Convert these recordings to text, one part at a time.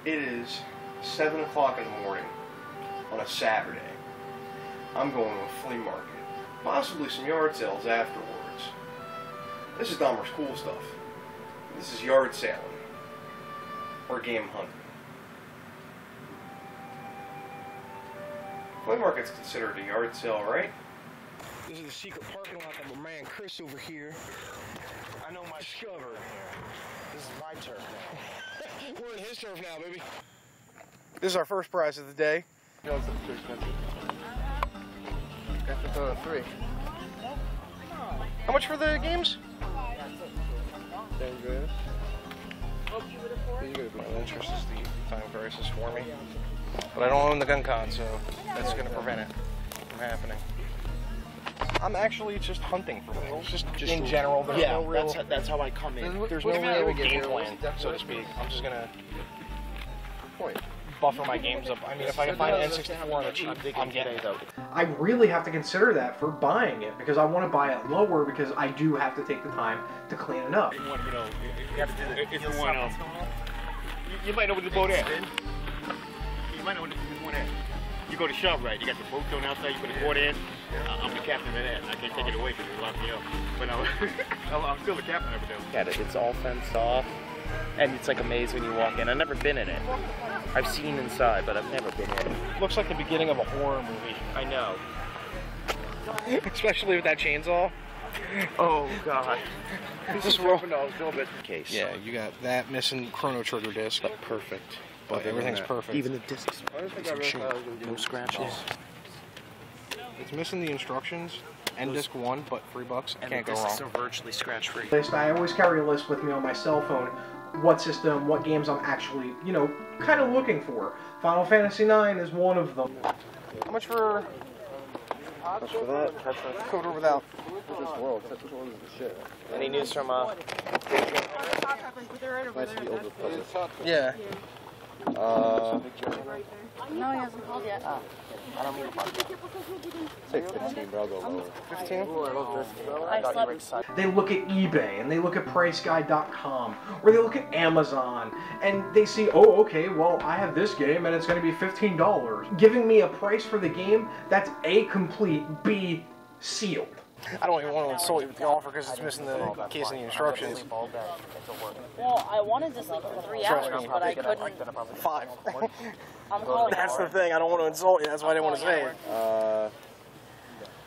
It is 7 o'clock in the morning on a Saturday. I'm going to a flea market, possibly some yard sales afterwards. This is Dahmer's cool stuff. This is yard sailing, or game hunting. Flea market's considered a yard sale, right? This is the secret parking lot that my man Chris over here, I know my discovered. This is my turf now. We're in his turf now, baby. This is our first prize of the day. No, it's too expensive. Got to throw a 3. How much for the games? 10 grand. My interest is the time prices for me. But I don't own the gun con, so that's going to prevent it from happening. I'm actually just hunting for things, just in general. There's no real, that's how I come in. There's no real game plan, so to speak. I'm just gonna buffer my games up. I mean, if I can find an N64 on the cheap, I'm getting it. I really have to consider that for buying it, because I want to buy it lower, because I do have to take the time to clean it up. You have to do the, if you want to, you might know what the boat is. You might know what the boat is. You go to shove, right? You got the boat going outside, you put the board in. I'm the captain of that. I can't take it away because it locked me up. But I'm still the captain of it though. At it, it's all fenced off, and it's like a maze when you walk in. I've never been in it. I've seen inside, but I've never been in it. Looks like the beginning of a horror movie. I know. Especially with that chainsaw. Oh God. Just roll. Case. Yeah, you got that missing Chrono Trigger disc. Perfect. But everything's perfect. Even the discs. No scratches. It's missing the instructions and disc 1, but $3. And can't the go wrong. discs are virtually scratch-free. I always carry a list with me on my cell phone. What system, what games I'm actually, you know, kind of looking for. Final Fantasy IX is one of them. How much for that? Code or without? This world, this world is the shit. Any news from Nice to be over puzzle. Yeah. No, he hasn't called yet. I don't mean to Say 15, but I'll go lower. 15? I slept. They look at eBay, and they look at PriceGuide.com, or they look at Amazon, and they see, oh, okay, well, I have this game, and it's going to be $15. Giving me a price for the game that's A, complete, B, sealed. I don't even want to insult you with the offer because it's missing the case and the instructions. Well, I wanted to sleep for 3 hours, but I couldn't. 5. I'm calling. That's the thing. I don't want to insult you. That's why I didn't want to say it.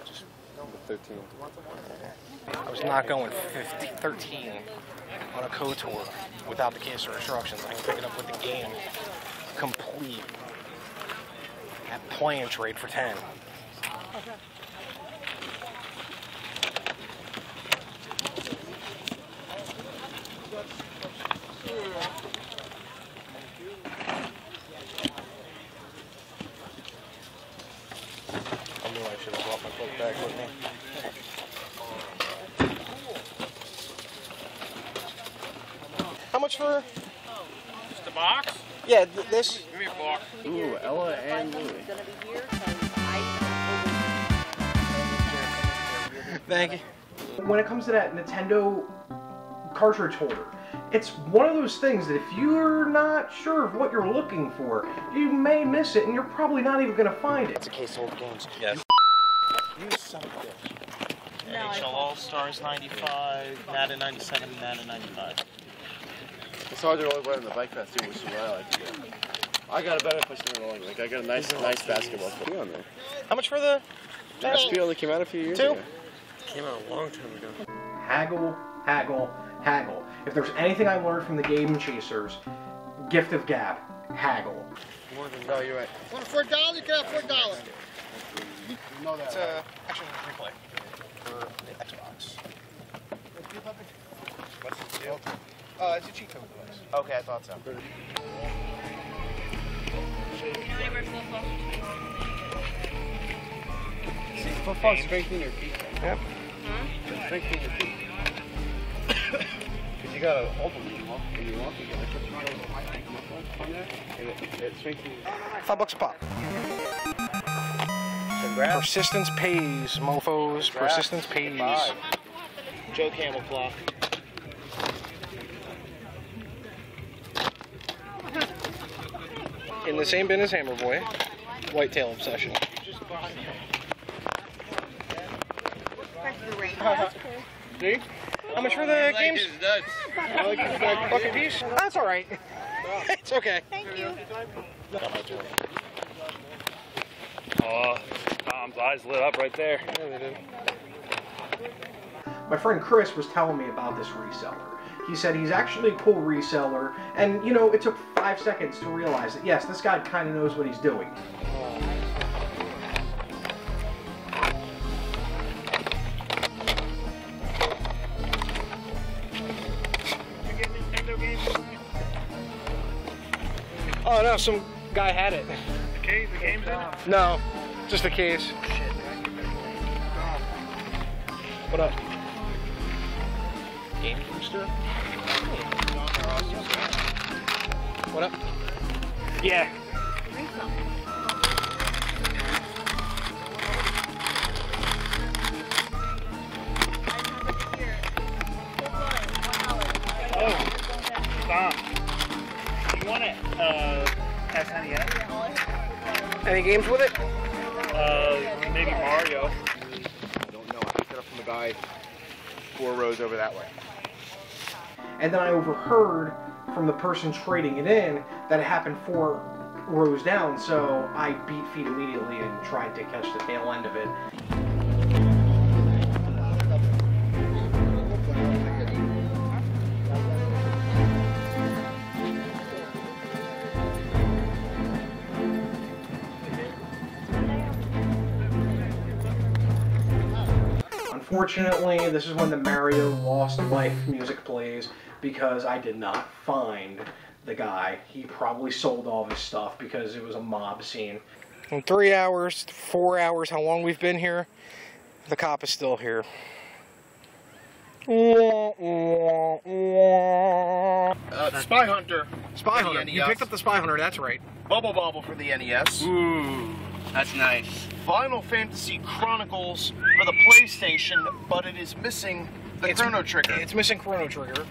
Just 13. I was not going 13 on a KOTOR without the case or instructions. I can pick it up with the game complete at play and trade for 10. Okay. I knew I should have brought my book back with me. How much for? Just a box? Yeah, this. Give me a box. Ooh, Ella and Louie. Thank you. When it comes to that Nintendo cartridge holder, it's one of those things that if you're not sure of what you're looking for, you may miss it, and you're probably not even going to find it. It's a case of old games. Yes. You son of a bitch. NHL All-Stars 95, Madden 97, Madden 95. It's hard to only play on the bike pass too, which is what I like to do. I got a better place than along. Like I got a nice basketball court on there. How much for the? SP only came out a few years ago. Came out a long time ago. Haggle, haggle, haggle. If there's anything I learned from the Game Chasers, gift of gab, haggle. More than no, you're right. Want $4? You can have $4. You know that. It's actually a replay for the Xbox. What's the deal? It's a cheat code device. Okay, I thought so. See, football strengthening your feet. Yep. Strengthening your feet. Because you gotta hold them when you walk again. Like, put your muscle on there, and it strengthens. $5 a pop. Congrats. Persistence pays, mofos. Congrats. Persistence pays. Goodbye. Joe Camel clock. in the same bin as Hammer Boy. Whitetail Obsession. See? How much for the games? Buck a piece? That's alright. It's okay. Thank you. Oh, Tom's eyes lit up right there. Yeah, they did. My friend Chris was telling me about this reseller. He said he's actually a cool reseller, and you know, it took 5 seconds to realize that yes, this guy kind of knows what he's doing. Oh no, some guy had it. The case, the game's in it? No, just the case. What up? Game booster? What up? Yeah. Oh, Tom. You want it? SNES? Any games with it? Maybe Mario. I don't know. I picked it up from the guy 4 rows over that way. And then I overheard from the person trading it in that it happened 4 rows down, so I beat feet immediately and tried to catch the tail end of it. Unfortunately, this is when the Mario Lost Life music plays, because I did not find the guy. He probably sold all of his stuff because it was a mob scene. In 3 hours, 4 hours, how long we've been here, the cop is still here. Spy Hunter. Spy Hunter. You picked up the Spy Hunter, that's right. Bubble Bobble for the NES. Ooh, that's nice. Final Fantasy Chronicles for the PlayStation, but it is missing the Chrono Trigger. It's missing Chrono Trigger.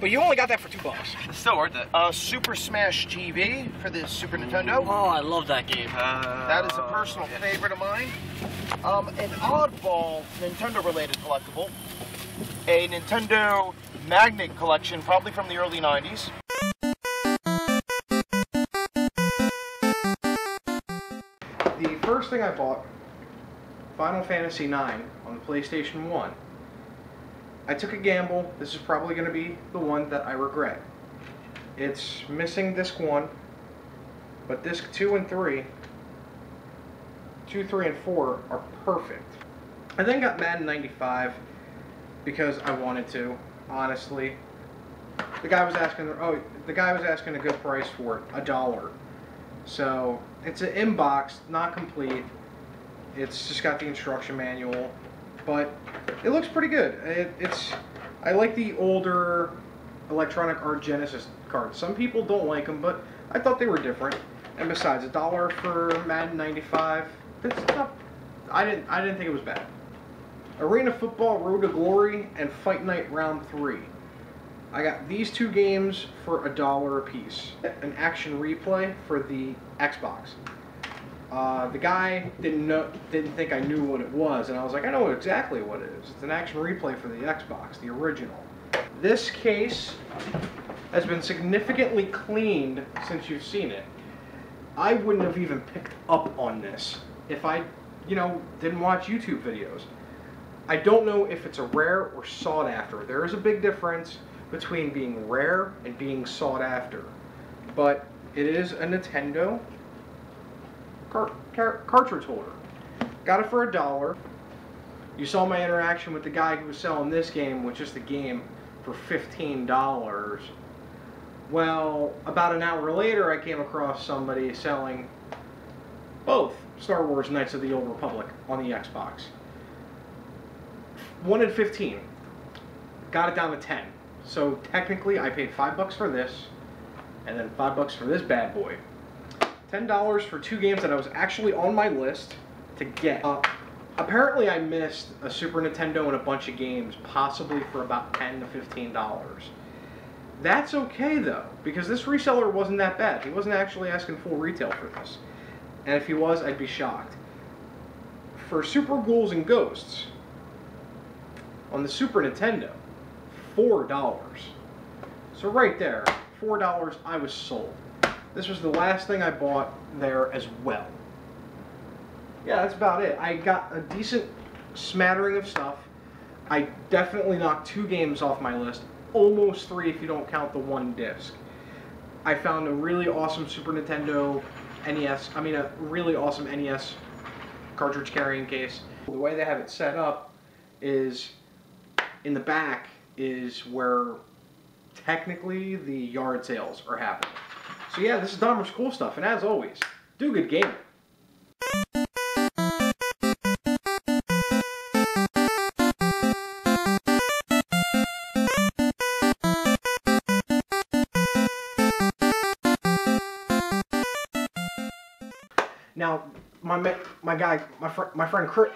But you only got that for $2. It's still worth it. Super Smash TV for the Super Nintendo. Oh, I love that game. That is a personal favorite of mine. An oddball Nintendo-related collectible. A Nintendo Magnet collection, probably from the early 90s. The first thing I bought, Final Fantasy IX on the PlayStation 1. I took a gamble. This is probably going to be the one that I regret. It's missing disc 1, but disc 2 and 3, 2, 3, and 4 are perfect. I then got Madden 95 because I wanted to, honestly. The guy was asking a good price for it, $1. So it's an inbox, not complete. It's just got the instruction manual, but it looks pretty good. I like the older Electronic Art Genesis cards. Some people don't like them, but I thought they were different. And besides, $1 for Madden 95, that's not. I didn't think it was bad. Arena Football Road to Glory and Fight Night Round 3. I got these 2 games for $1 a piece. An action replay for the Xbox. The guy didn't think I knew what it was, and I was like, I know exactly what it is. It's an action replay for the Xbox, the original. This case has been significantly cleaned since you've seen it. I wouldn't have even picked up on this if I, didn't watch YouTube videos. I don't know if it's a rare or sought after. There is a big difference between being rare and being sought after. But it is a Nintendo cartridge holder. Got it for $1. You saw my interaction with the guy who was selling this game with just the game for $15. Well, about an hour later, I came across somebody selling both Star Wars Knights of the Old Republic on the Xbox. One at 15. Got it down to 10. So technically, I paid $5 for this, and then $5 for this bad boy. $10 for 2 games that I was actually on my list to get. Apparently, I missed a Super Nintendo and a bunch of games, possibly for about $10 to $15. That's okay though, because this reseller wasn't that bad. He wasn't actually asking full retail for this. And if he was, I'd be shocked. For Super Ghouls and Ghosts, on the Super Nintendo, $4. So right there, $4, I was sold. This was the last thing I bought there as well. Yeah, that's about it. I got a decent smattering of stuff. I definitely knocked 2 games off my list. Almost 3 if you don't count the 1 disc. I found a really awesome Super Nintendo NES, a really awesome NES cartridge carrying case. The way they have it set up is, in the back is where technically the yard sales are happening. So yeah, this is Dahmer's cool stuff, and as always, do good gaming. Now, my friend Chris.